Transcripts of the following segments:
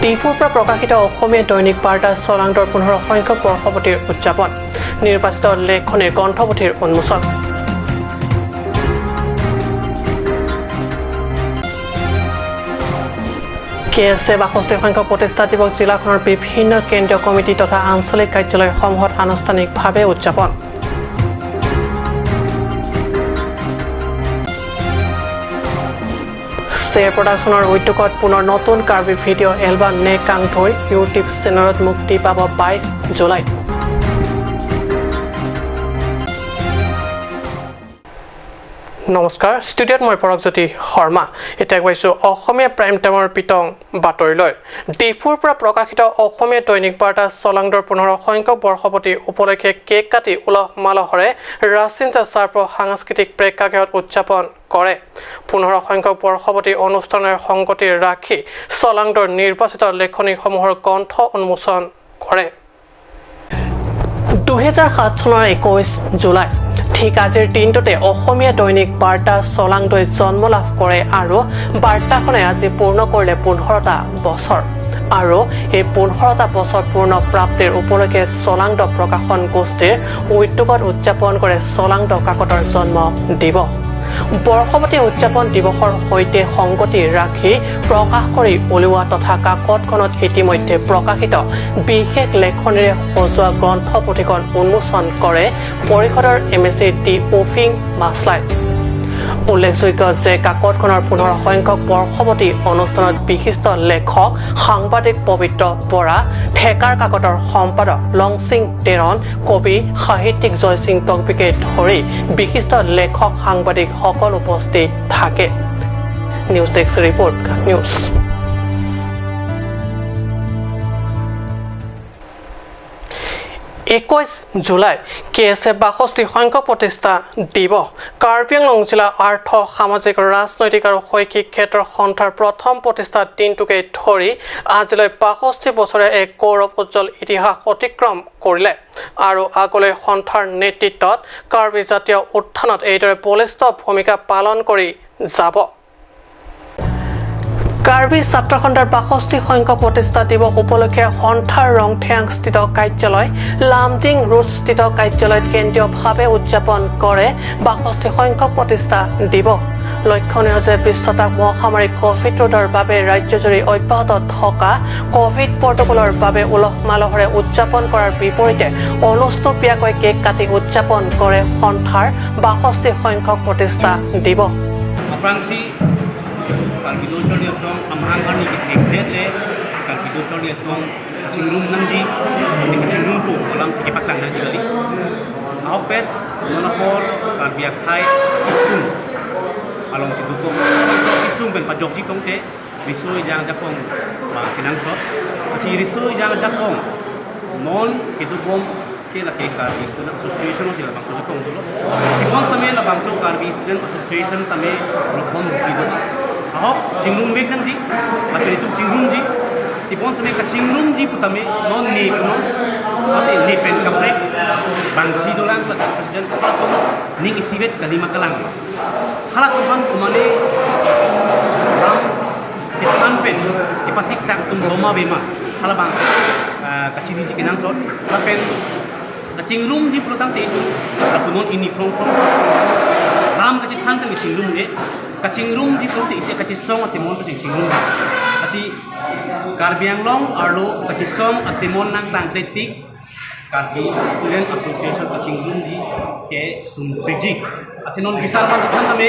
টিফুৰ পৰা প্ৰকাশিত অসমীয়া দৈনিক বাৰ্তা চলাংডৰ 15 সংখ্যক বৰ্ষপতিৰ উদযাপন নিৰ্বাচিত লেখনিৰ গ্ৰন্থপুথিৰ উন্মোচন কেএছএ 62 সংখ্যক প্ৰতিষ্ঠা দিৱস জিলাখনৰ বিভিন্ন কেন্দ্ৰীয় কমিটি তথা আঞ্চলিক কাৰ্যালয়সমূহত আনুষ্ঠানিকভাৱে উদযাপন চেৰ প্ৰডাকশ্যনৰ উদ্যোগত পুনৰ নতুন কাৰ্বি ভিডিঅ' এলবাম নে কাংথৈ ইউটিউব চেনেলত মুক্তি পাব 22 জুলাই নমস্কাৰ ষ্টুডিঅ'ত মই পৰকজ্যোতি শৰ্মা এতিয়া গৈছো অসমীয়া প্ৰাইম টাইমৰ পিটং বাতৰিলৈ ডিফুৰ পৰা প্ৰকাশিত অসমীয়া দৈনিক বাৰ্তা চলাংডৰ 15 সংখ্যক বৰ্ষপতি উপলক্ষে কেক কাটি উলহ মালহৰে ৰাচিন্তা চাৰ্প সাংস্কৃতিক প্ৰেক্ষাগৃহত উদযাপন কৰে 15 সংখ্যক বৰ্ষপতি অনুষ্ঠানৰ সংগতি ৰাখি চলাংডৰ নিৰ্বাচিত লেখনিসমূহৰ গ্ৰন্থ উন্মোচন কৰে 2007 চনৰ 21 জুলাই ঠিক আজিৰ দিনটোতে অসমীয়া দৈনিক বাৰ্তা চলাংডৈ জন্ম লাভ কৰে আৰু বাৰ্তাখনে আজি পূৰ্ণ কৰিলে 15টা বছৰ আৰু এই 15টা বছৰ পূৰ্ণ প্ৰাপ্তিৰ উপলক্ষে চলাংড প্ৰকাশন গোষ্ঠীৰ উদ্যোগত উদযাপন কৰে চলাংড কাকতৰ জন্ম দিৱস বৰ্ষপতি উদযাপন দিৱসৰ সৈতে সংগতি ৰাখি প্ৰকাশ কৰি উলিওৱা তথা কাকতখনত ইতিমধ্যে প্ৰকাশিত বিশেষ লেখনিৰে সজোৱা গ্ৰন্থপুথিখন উন্মোচন কৰে পৰিষদৰ এমএছি ডি অফিং মাছলাই উল্লেখযোগ্য যে কাকতখনৰ 15 সংখ্যক বৰ্ষপতি অনুষ্ঠানত বিশিষ্ট লেখক সাংবাদিক পবিত্ৰ বৰা ঠেকাৰ কাকতৰ সম্পাদক লংচিং তেৰণ কবি সাহিত্যিক জয়সিং তকবিকে ধৰি বিশিষ্ট লেখক সাংবাদিক সকল উপস্থিত থাকে news desk report news 21 July KSA 62 সংখ্যক প্ৰতিষ্ঠা দিৱস কাৰ্বি আংলং জিলা আৰ্থ সামাজিক ৰাজনৈতিক আৰু শৈক্ষিক ক্ষেত্ৰৰ সন্থাৰ প্ৰথম প্ৰতিষ্ঠা দিনটোকে ধৰি আজিলৈ 65 বছৰে এক গৌৰৱ উজ্জ্বল ইতিহাস অতিক্ৰম কৰিলে আৰু আগলৈ সন্থাৰ নেতৃত্বত কাৰ্বি জাতীয় উত্থানত এইদৰে বলিষ্ঠ ভূমিকা পালন কৰি যাব কাৰ্বি ছাত্ৰ খণ্ডৰ 62 সংখ্যক প্ৰতিষ্ঠা দিৱস উপলক্ষে সন্থাৰ ৰংথেংস্থিত কাৰ্যালয় লামডিং ৰোডস্থিত কাৰ্যালয়ত কেন্দ্ৰীয়ভাৱে উদযাপন কৰে 62 সংখ্যক প্ৰতিষ্ঠা দিৱস লক্ষণীয় যে বিশ্বতাপ মহামাৰী কোভিড ৰোধৰ বাবে ৰাজ্যজুৰি অব্যাহত থকা কোভিড প্ৰটকলৰ বাবে উলহ মালহৰে উদযাপন কৰাৰ বিপৰীতে অনুষ্টুপীয়াকৈ কেক কাটি উদযাপন কৰে সন্থাৰ 62 সংখ্যক প্ৰতিষ্ঠা দিৱস Kalbido chordia song amhang arni ki thek le kalbido chordia song chingrum namji ni chingrum ko alam ke pakang na jali aupet monopol kalbia khai isum along siduko isum ben pajok ji kongte risoi jang japong ma kinang so asi risoi jang japong non kidubom ke la ke karbi student association sila bang so japong dulu ibon tame la bang so karbi student association tame rothon kido ahok chingrum bek nan ji ate itu chingrum ji tipon same ka chingrum ji putame non ni no ate ni pen kapre bang kidolan la president ko ning isibet kalima kalang halak ban kumane ram kitan pen ipasik sak tum roma bema hala bang kachini ji kinang sot la pen ka chingrum ji protang te itu punon ini prong ram ka chithan ka chingrum ge kachingrum ji prote ise kachisong atimon ka chingrum asi Karbi Anglong arlo kachisong atimon nang tangkletik Karbi Student Association kachingrum ji ke sumpegi atinon bisar man than tame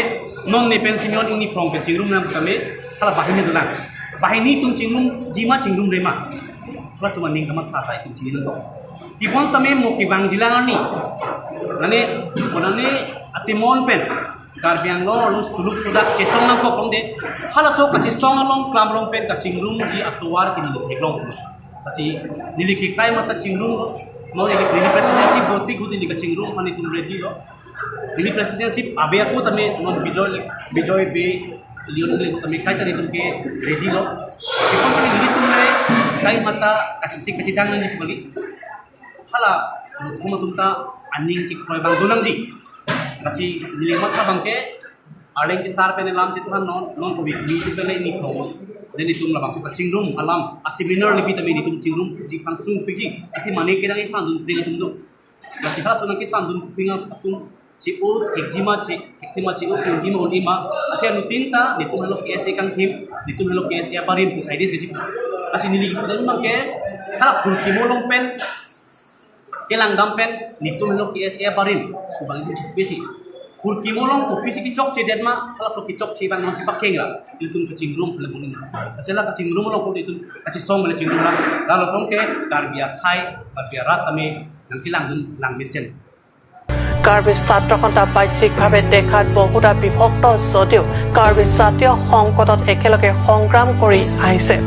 non ne pension ini from kachingrum nam tame hala bahini dulang bahini tum chingrum jima chingrum rema pula tu maning kamat thata tum chingrum to tibon tame mokibang jilangani nane onane atimon pen Karbi Anglong lus suluk sudak kesong nam ko pongde hala so kachisong along klamlong pen kachingrum ji atuar kini heklong kasi niliki kai mata chingrum no niliki presidency doti gudi ni kachingrum pani tum ready lo nili presidency abe aku tame non bijoy be lion le tame kai tani tum ke ready lo kipon tani nili tum le kai mata kachisi kachidang ni kali hala thuma tum ta aning ki khoi bang dunang ji kasi nilimat ka bangke areng ki sar pen lam chit han non ko week mi pen ni ko den itum la bang so chingrum alam a seminar ni bitami ni tum chingrum ji pan sung piji ati mane ke dang san dun ding tum do la si khala sonang ki san dun pinga atum chi o ekjima chi ektima chi o kunjima on ima ati anu tinta ni tum halo KSA kang thim ni tum halo KSA parim ku saidis ke chi asi nili ki pudan mang ke khala pulki molong pen kelang dampen ni tum halo KSA parim ku bang chi besi Kurki molong ko fisiki chok che dedma kala so ki chok che bang non chi pakengra itum ka chingrum le bunin asela ka chingrum molong ko itum ka chi song le chingrum la dalo pongke karbia khai karbia ratame nang kilang dun lang misen Karbi ছাত্ৰসন্থা বাহ্যিকভাৱে দেখাত বহুতা বিভক্ত যদিও কাৰ্বি জাতীয় সংকটত একেলগে সংগ্ৰাম কৰি আহিছে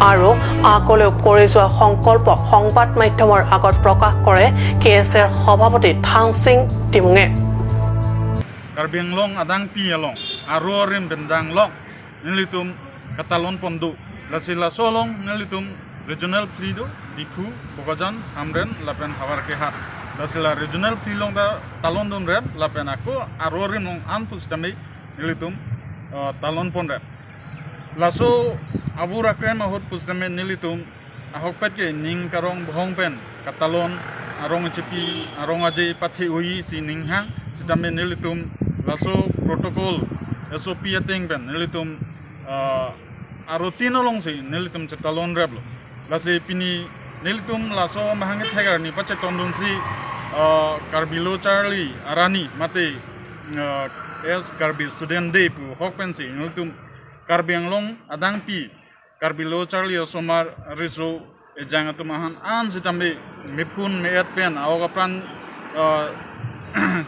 আৰু আগলৈও কৰি যোৱা সংকল্প সংবাদ মাধ্যমৰ আগত প্ৰকাশ কৰে KSAৰ সভাপতি থাংচিং টিমুঙে Karbi Anglong adang pi along arorim bendang lok nilitum katalon pondu lasila solong nilitum regional plido diku bogajan amren lapen hawar kehat lasila regional plilong da talon dun rep lapen aku arorim long anpus kami nilitum talon pon rep laso abu rakrem ahut pustame nilitum ahok pet ke ning karong bohong pen katalon arong cepi arong aje pathi ui si ningha sidame nilitum laso protokol SOP ating pen nilitum arotino long si nilitum cetalon reblo lasi pini nilitum laso mahangit hegar ni pache tondun si karbilo charlie arani mate es karbi student day pu hokpen si nilitum karbi anglong adang pi karbilo charlie osomar riso ejang atumahan an sitambe mipun meet pen awogapan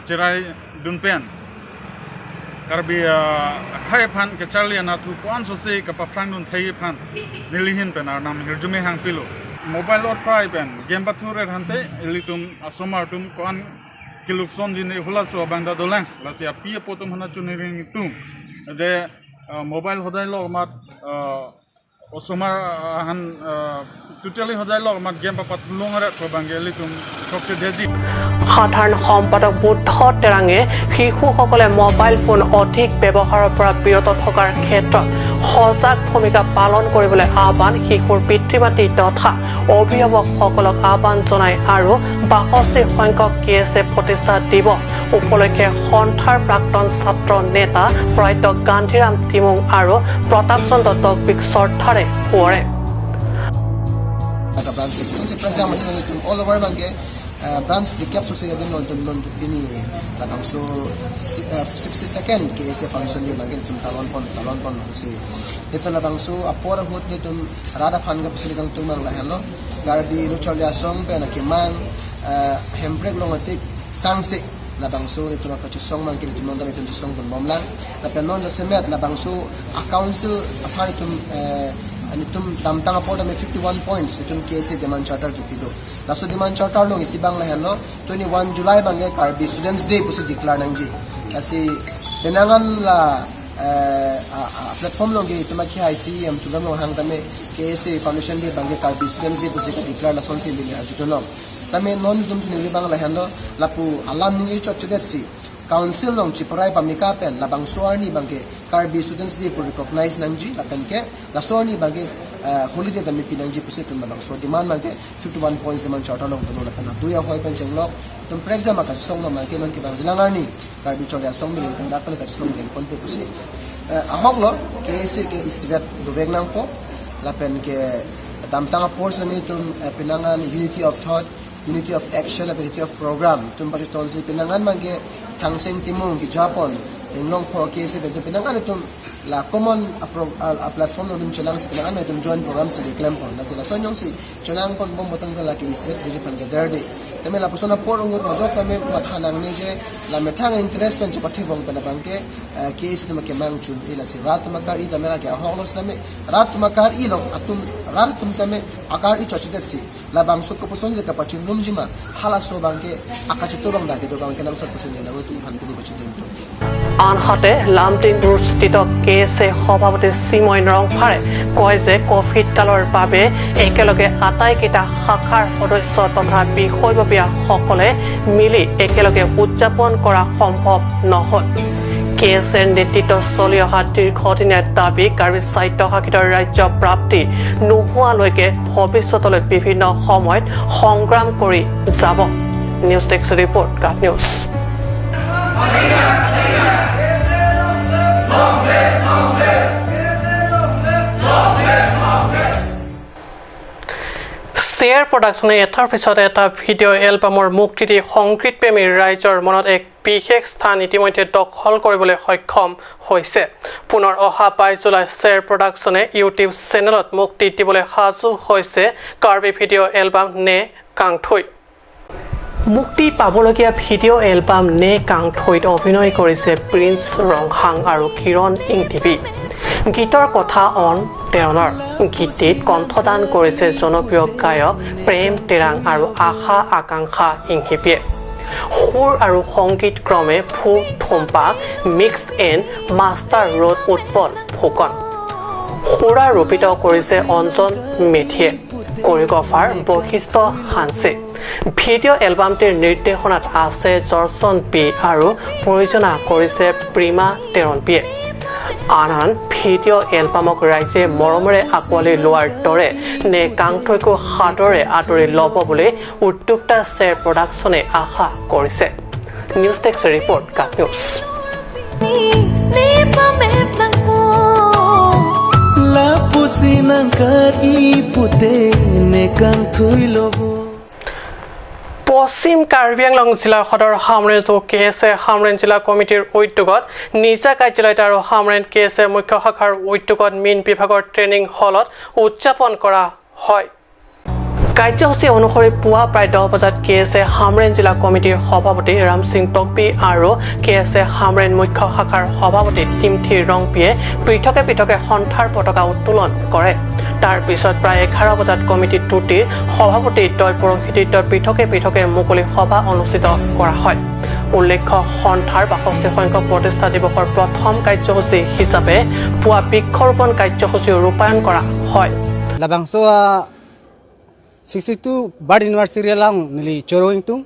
cerai dun pen Karbi khai phan ke charlie na thu kwan so se ka pafrang dun thai phan nilihin pen ar nam hirjume hang pilo mobile or try pen game bathure hante elitum asomar tum kwan kilukson din hula so banda dolang lasia pi potom hana chuniring tum de mobile hodai lo mat osomar han totally hodai lo mat game papat longare ko bangeli tum chokte deji সাধাৰণ সম্পাদক বুদ্ধ টেৰাঙে শিশুসকলে mobile phone অধিক ব্যৱহাৰৰ পৰা বিৰত থকাৰ ক্ষেত্ৰত সজাগ ভূমিকা পালন কৰিবলৈ আহ্বান শিশুৰ পিতৃ মাতৃ তথা অভিভাৱকসকলক আহ্বান জনায় আৰু ৬২ সংখ্যক KSA প্ৰতিষ্ঠা দিৱস উপলক্ষে সন্থাৰ প্ৰাক্তন ছাত্ৰ নেতা প্ৰয়াত গান্ধীৰাম টিমুং আৰু প্ৰতাপ চন্দ্ৰ তকবিক শ্ৰদ্ধাৰে সোঁৱৰে branch recap so say din non bini labang so 60 second KSA function di bagin tum talon pon si ito labang so apora hot ni tum rada phan ga pisili kang tumang la hello gardi lo cholia song pe na kimang hembrek longatik sangse labang so ito ka chi song man ki tum non da tum song bon bomlang la pe non ja semet labang so account so apani tum and itum tamtang apo me 51 points itum KSA demand charter ki pido laso demand charter long isibang la hello 21 July bangge Karbi Students Day pusi declare nangji kasi denangan la platform long itum ki ICM tulam long hang tame KSA Foundation Day bangge Karbi Students Day pusi declare la sonsi bili ajutolong tame non itum chuni bang la hello lapu alam ni chochodet si council long chiparai pamika pen labang suarni bangke Karbi Students Day pu recognize nangji lapen ke la suarni bangke holiday dami pinangji pusit tum labang so demand bangke 51 points demand charter long do lapen tu ya hoi pen chenglok tum prekja maka song ma ke non ke bang jilangarni Karbi cholia song bilin pen dapat ka song bilin kon pe pusi ahok lo KSA ke isvet do vegnang po lapen ke damtang force ni tum pinangan unity of thought unity of action unity of program tum pa tonsi pinangan mangke Tangseng Timung ki Japan inglong po KSA beto pinangan itum la common a platform nung chelang si pinangan itum join program si reclaim pon na sila sonyong si chelang pon bom botang la KSA dili pan gaderdi tame la pusona por ungut majok kami mathanang ni je la methang interest pen chapati bong panabangke KSA tum ke mangchun ila si rat makari tame la ke ahonglos tame rat makar ilong atum rat tum tame akar I chochidet si la bangso ko puson je kapachin numjima hala so bangke akachiturong da ke do bangke nang sot puson la tu han pini bachitin to আনহাতে লামটিং স্থিত KSA সভাপতি চিময় নৰংফাৰে কয় যে Covid কালৰ বাবে একেলগে আটাইকেইটা শাখাৰ সদস্য তথা বিষয়ববীয়াসকলে মিলি একেলগে উদযাপন কৰা সম্ভৱ নহল কেএছৰ নেতৃত্বত চলি অহা দীৰ্ঘদিনীয়া দাবী কাৰ্বি স্বায়ত্তশাসিত ৰাজ্য প্ৰাপ্তি নোহোৱালৈকে ভৱিষ্যতলৈ বিভিন্ন সময়ত সংগ্ৰাম কৰি যাব নিউজ ডেস্ক ৰিপৰ্ট কাট নিউজ শ্বেয়াৰ প্ৰডাকশ্যনে এটাৰ পিছত এটা ভিডিঅ' এলবামৰ মুক্তি দি সংগীতপ্ৰেমী ৰাইজৰ মনত এক বিশেষ স্থান ইতিমধ্যে দখল কৰিবলৈ সক্ষম হৈছে পুনৰ অহা 22 জুলাই শ্বেয়াৰ প্ৰডাকশ্যনে ইউটিউব চেনেলত মুক্তি দিবলৈ সাজু হৈছে কাৰ্বি ভিডিঅ' এলবাম নে কাংথৈ মুক্তি পাবলগীয়া ভিডিঅ' এলবাম নে কাংথৈত অভিনয় কৰিছে প্ৰিন্স ৰংহাং আৰু কিৰণ ইংটিভি গীতৰ কথা অন তেৰণৰ গীতিত কণ্ঠদান কৰিছে জনপ্ৰিয় গায়ক প্ৰেম তেৰাং আৰু আশা আকাংক্ষা ইংহিপিয়ে সুৰ আৰু সংগীত ক্ৰমে ফু থুম্পা মিক্স এণ্ড মাষ্টাৰ ৰোড উৎপল ফুকন সুৰা ৰূপিত কৰিছে অঞ্জন মেধিয়ে কোৰিঅগ্ৰাফাৰ বৈশিষ্ট্য হানছে ভিডিঅ' এলবামটিৰ নিৰ্দেশনাত আছে জৰ্চন পি আৰু প্ৰযোজনা কৰিছে প্ৰিমা তেৰণপিয়ে আন ভিডিঅ' এলবামক ৰাইজে মৰমেৰে আঁকোৱালি লোৱাৰ দৰে নে কাংথৈকো হাতৰে আদৰি ল'ব বুলি উদ্যোক্তা শ্বেয়াৰ প্ৰডাকশ্যনে আশা কৰিছে নিউজ ডেস্ক ৰিপৰ্ট কাট নিউজ পশ্চিম কাৰ্বি আংলং জিলাৰ সদৰ সামৰেণটো কেএছএ সামৰেণ জিলা কমিটিৰ উদ্যোগত নিজা কাৰ্যালয়ত আৰু সামৰেণ কেএছএ মুখ্য শাখাৰ উদ্যোগত মীন বিভাগৰ ট্ৰেইনিং হলত উদযাপন কৰা হয় কাৰ্যসূচী অনুসৰি পুৱা প্ৰায় 10 বজাত কেএছএ সামৰেণ জিলা কমিটিৰ সভাপতি ৰাম সিং টকবি আৰু কেএছএ সামৰেণ মুখ্য শাখাৰ সভাপতি টিমথি ৰংপিয়ে পৃথকে পৃথকে সন্থাৰ পতাকা উত্তোলন কৰে তাৰ পিছত প্ৰায় 11 বজাত কমিটি দুটিৰ সভাপতি দ্বয় পৰহিতৃত্বত পৃথকে পৃথকে মুকলি সভা অনুষ্ঠিত কৰা হয় উল্লেখ্য সন্থাৰ 62 সংখ্যক প্ৰতিষ্ঠা দিৱসৰ প্ৰথম কাৰ্যসূচী হিচাপে পুৱা বৃক্ষৰোপণ কাৰ্যসূচী ৰূপায়ণ কৰা হয় Labangsoa 62 Bard University lang nili Choroing tung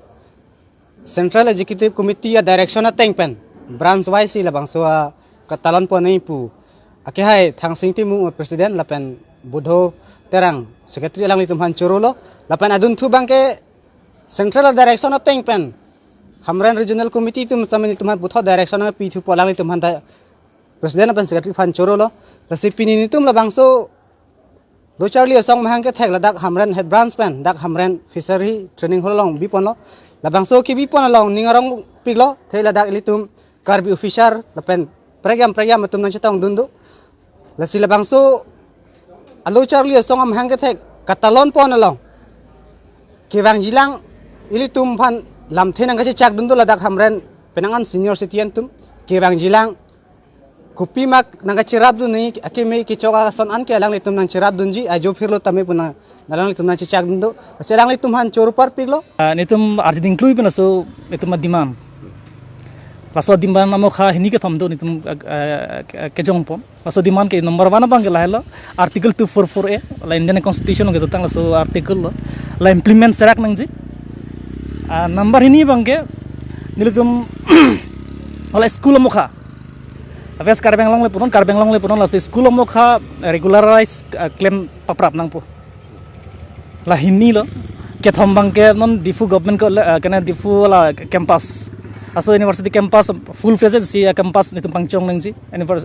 Central Executive Committee ya Direction at Tengpen branch wise labangsoa katalon po nai pu akihai thang singti mu president lapen budho terang secretary lang litumhan Chorolo lapen adun thu bangke Central Direction at Tengpen Hamran Regional Committee tum samin litumhan budho direction na pi thu polang litumhan president lapen secretary fan Chorolo lasipini nitum labangso do Charlie asong mahang ke thek ladak hamran head branch pen dak hamran fishery training hol long bipon lo labangso ki bipon long ningarong piglo thei ladak ilitum karbi officer lapen program matum nang chetong dundu lasi labangso alo Charlie asong mahang ke thek katalon pon long kiwang jilang ilitum phan lam thenang ka chak dundu ladak hamran penangan senior citizen tum kiwang jilang Kupi mak nangka cirap dun ni akimi kicoka son an ke lang litum nang cirap dunji ajo firlo tame puna nalang litum nang cicak dundo selang litum han coru par piglo nitum arti include puna so nitum diman paso diman namo kha hini ke thom do nitum ke jong pon paso diman ke number 1 bang ke lahelo article 244A la Indian constitution ke tang so article la implement serak nangji number hini bang ke nilitum ola school mo kha Aves karbeng long le punon la school mo kha regularize claim paprap nang po la hinni lo ke thombang ke non difu government ko kana difu la campus aso university campus full fledged si campus nitu pangchong nang si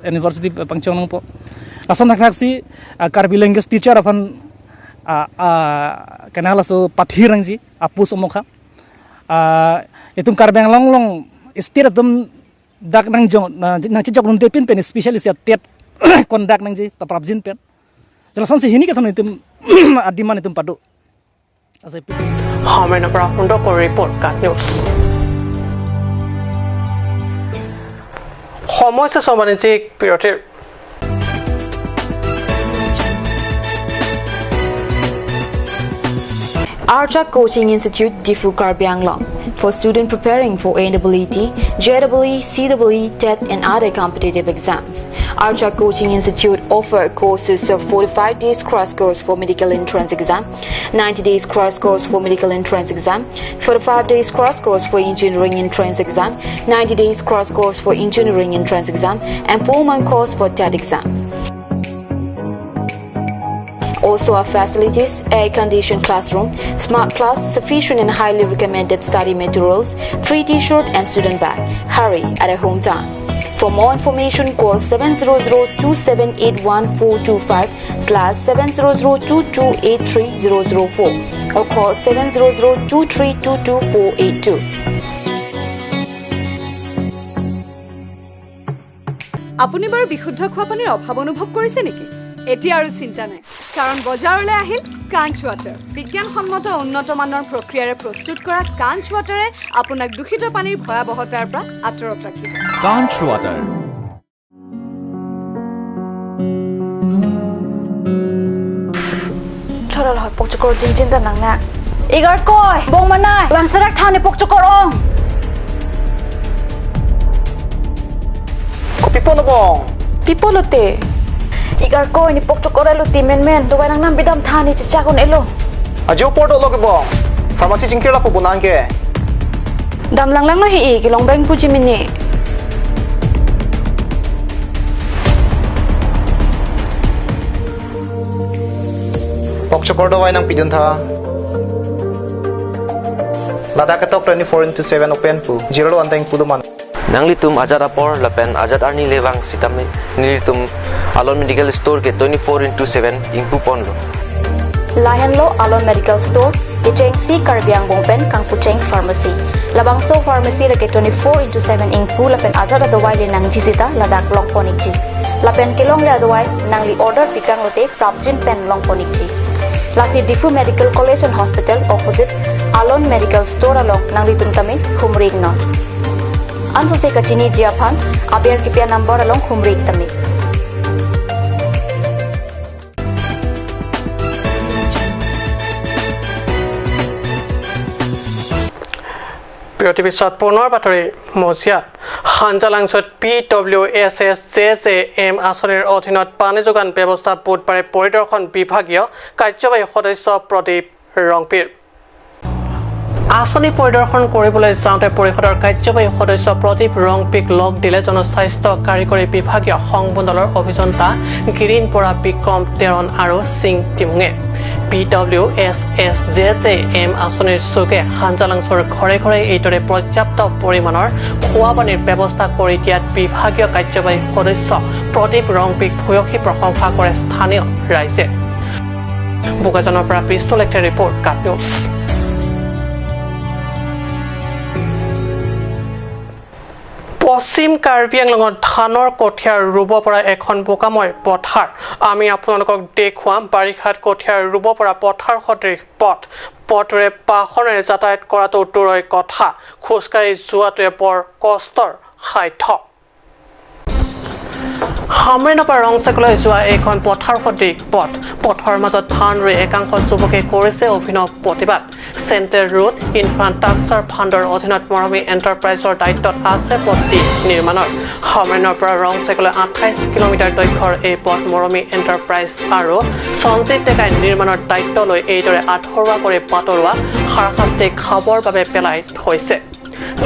university pangchong nang po ason nakak si karbi language teacher apan kana la so pathir nang si apus mo kha itum karbeng long state dum dak nang jong nang chijok nun te pin pen specialist ya tet kondak nang ji taprap jin pen jelasan si hini ka thon itum adiman itum padu ase pi Hamrena pra hundo ko report kat news সমস্যা সমাজিক বিৰতিৰ Archa Coaching Institute Difu Karbi Anglong for students preparing for AEE, JEE, CEE, TET and other competitive exams. Archa Coaching Institute offers courses of 45 days crash course for medical entrance exam, 90 days crash course for medical entrance exam, 45 days crash course for engineering entrance exam, 90 days crash course for engineering entrance exam, and 4-month course for TET exam. Also our facilities, air-conditioned classroom, smart class, sufficient and highly recommended study materials, free t-shirt and student bag. Hurry at a hometown. For more information, call 700-2781425/700-2283-004 or call 700-2322482. আপুনি বাৰু বিশুদ্ধ খোৱা পানীৰ অভাৱ অনুভৱ কৰিছে নেকি? এতিয়া আৰু চিন্তা নাই, কাৰণ বজাৰলৈ আহিল কাঞ্চ ৱাটাৰ। বিজ্ঞানসন্মত উন্নত মানৰ প্ৰক্ৰিয়াৰে প্ৰস্তুত কৰা কাঞ্চ ৱাটাৰে আপোনাক দূষিত পানীৰ ভয়াৱহতাৰ পৰা আঁতৰত ৰাখিব। কাঞ্চ water. Choral hoy pokchokor jingjin da nangna. Igar koi bong manai wangsarak thane pokchokor ong. Ko pipolo bong. Pipolote. Igar koi ni pokchokor aluti men duwai nang nam bidam thani chichakon elo. Ajo porto loge bong. Pharmacy jingkira po bunan ke. Dam lang no hi ki long bang puji minni. Pokchokor dawai nang pidun tha. Ladakh tok 24/7 open pu. Zero anteng puduman. Nanglitum ajat apor lapen ajat arni lewang sitame nilitum Alon Medical Store ke 24/7 ingpu ponlo. Lahenlo Alon Medical Store, Kicheng C Karbiang Bongpen Kang Pucheng Pharmacy. Labangso Pharmacy ke 24/7 ingpu lapen ajat adawai le nang jisita ladak long poniji. Lapen kilong le adawai nangli order pikang lote prapjin pen long poniji. Lasi Difu Medical College and Hospital opposite Alon Medical Store along Nanglitum Tame Humrig non. Anso se kachini jiapan aber kipia number along Humrig Tame. প্ৰতিবিশ্বত পুনৰ বাতৰি মজিয়াত হাঞ্জালাংছত PWSSJJM আঁচনিৰ অধীনত পানী যোগান ব্যৱস্থা বুধবাৰে পৰিদৰ্শন বিভাগীয় কাৰ্যবাহী সদস্য প্ৰদীপ ৰংপিৰ আঁচনি পৰিদৰ্শন কৰিবলৈ যাওঁতে পৰিষদৰ কাৰ্যবাহী সদস্য প্ৰদীপ ৰংপিক লগ দিলে জনস্বাস্থ্য কাৰিকৰী বিভাগীয় সংমণ্ডলৰ অভিযন্তা গিৰিন পৰা বিক্ৰম তেৰণ আৰু সিং টিমুঙে PWSSJJM আঁচনিৰ যোগে হাঞ্জালাংছৰ ঘৰে ঘৰে এইদৰে পৰ্যাপ্ত পৰিমাণৰ খোৱা পানীৰ ব্যৱস্থা কৰি দিয়াত বিভাগীয় কাৰ্যবাহী সদস্য প্ৰদীপ ৰংপিক ভূয়সী প্ৰশংসা কৰে স্থানীয় ৰাইজে। বোকাজনৰ পৰা পিষ্টল একটা ৰিপৰ্ট কাট নিউজ। পশ্চিম কাৰ্বি আংলঙত ধানৰ কঠীয়া ৰুব পৰা এখন বোকাময় পথাৰ আমি আপোনালোকক দেখুৱাম। বাৰিষাত কঠীয়া ৰুব পৰা পথাৰ সদৃশ পথৰে বাহনেৰে যাতায়াত কৰাটো দূৰৈৰ কথা, খোজকাঢ়ি যোৱাটোৱে বৰ কষ্টৰ সাধ্য। সামৰিনৰ পৰা ৰংচেকলৈ যোৱা এইখন পথাৰ সদৃশ পথৰ মাজত ধান ৰুই একাংশ যুৱকে কৰিছে অভিনৱ প্ৰতিবাদ। চেণ্ট্ৰেল ৰোড ইনফ্ৰাষ্ট্ৰাকচাৰ ফাণ্ডৰ অধীনত মৰমী এণ্টাৰপ্ৰাইজৰ দায়িত্বত আছে পথটি নিৰ্মাণৰ। সামৰিনৰ পৰা ৰংচেকলৈ 28 কিলোমিটাৰ দৈৰ্ঘ্যৰ এই পথ মৰমী এণ্টাৰপ্ৰাইজ আৰু সঞ্জিত ডেকাই নিৰ্মাণৰ দায়িত্ব লৈ এইদৰে আধৰুৱা কৰি বাতৰুৱা হাৰাশাস্তি খাবৰ বাবে পেলাই থৈছে।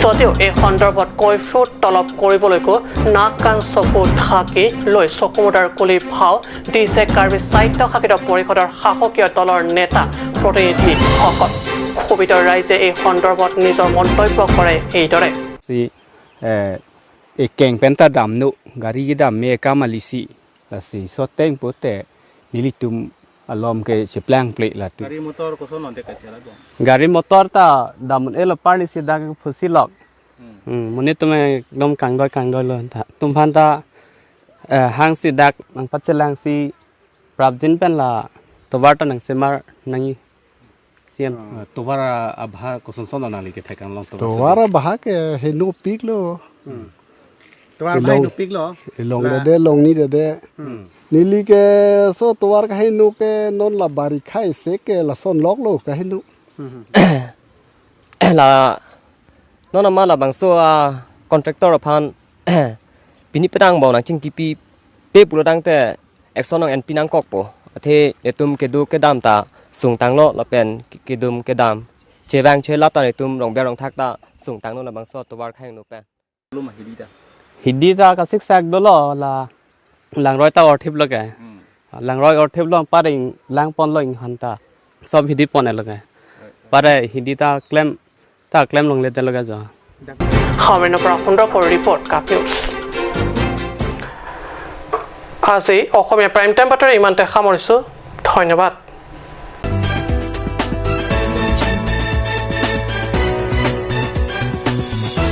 যদিও এই সন্দৰ্ভত কৈফিয়ত তলব কৰিবলৈকো নাক কাণ চকু ঢাকি লৈ চকুমুদাৰ কুলি ভাও দিছে কাৰ্বি সাহিত্য শাসিত পৰিষদৰ শাসকীয় দলৰ নেতা প্ৰতিনিধিসকল। ক্ষোভিত ৰাইজে এই সন্দৰ্ভত নিজৰ মন্তব্য কৰে এইদৰে। কেংপেণ্টা দামনো গাড়ী দাম মে কামালিছি লাসি সতেং পোতে নিলিতুম alom ke seplang plate lah tu. Gari motor ta damun elo parni si dak fusilok. Muni tume dom kangdoi lo ta. Tumpan ta hang si dak nang pacelang si prabjin pen la tobarta nang semar nangi siam tobara abha kosonson anali ke thakang long tobara baha ke henu pik lo. Tobara bhai no pik lo. Long de long ni de. Nili ke so tuar ka hinu ke non la bari khai se ke la son lok lo ka hinu la nó nằm là bằng số contractor phan pini pedang bau nang ching tipi pe pulo dang te exxon nang en pinang kok po the etum ke du ke dam ta sung tang lo la pen ke dum ke dam che wang che lap ta etum rong bia rong thak ta sung tang no la bang so to war khang no pen lu ma hidi da hidi ta ka sik sak do lo la lang roi ta or thip lo ke lang roi or thip lo pa ring lang pon lo ing han ta sob hidi pon lo ke pare hidi ta claim long le te lo ga jo হামেন সুন্দৰ report cup news আজি অসমীয়া prime time বাতৰি ইমানতে সামৰিছোঁ ধন্যবাদ